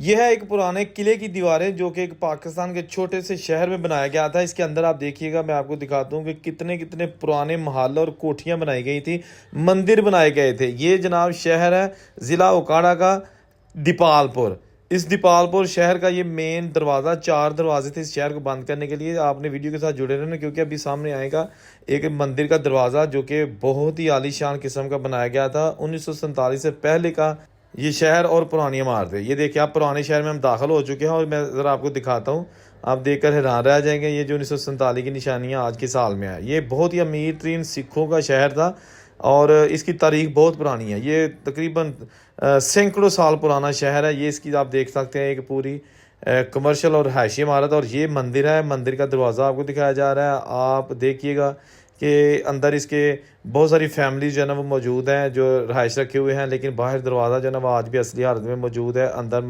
यह है एक पुराने किले की दीवारें जो कि एक पाकिस्तान के छोटे से शहर में बनाया गया था। इसके अंदर आप देखिएगा, मैं आपको दिखाता हूँ कि कितने कितने पुराने महल और कोठियाँ बनाई गई थी, मंदिर बनाए गए थे। ये जनाब शहर है ज़िला ओकाड़ा का दीपालपुर। इस दीपालपुर शहर का ये मेन दरवाज़ा, 4 दरवाजे थे इस शहर को बंद करने के लिए। आपने वीडियो के साथ जुड़े रहना क्योंकि अभी सामने आएगा एक मंदिर का दरवाज़ा जो कि बहुत ही आलीशान किस्म का बनाया गया था। 1947 से पहले का ये शहर और पुरानी इमारतें। ये देखिए, आप पुराने शहर में हम दाखिल हो चुके हैं और मैं ज़रा आपको दिखाता हूँ। आप देखकर हैरान रह जाएंगे। ये जो 1947 की निशानियाँ आज के साल में है, ये बहुत ही अमीर तरीन सिखों का शहर था और इसकी तारीख बहुत पुरानी है। ये तकरीबन सैकड़ों साल पुराना शहर है। ये इसकी आप देख सकते हैं एक पूरी कमर्शियल और रहायशी इमारत, और ये मंदिर है। मंदिर का दरवाज़ा आपको दिखाया जा रहा है। आप देखिएगा कि अंदर इसके बहुत सारी फैमिलीज जो है ना वो मौजूद हैं जो रहायश रखे हुए हैं, लेकिन बाहर दरवाज़ा जो है ना वो आज भी असली हालत में मौजूद है। अंदर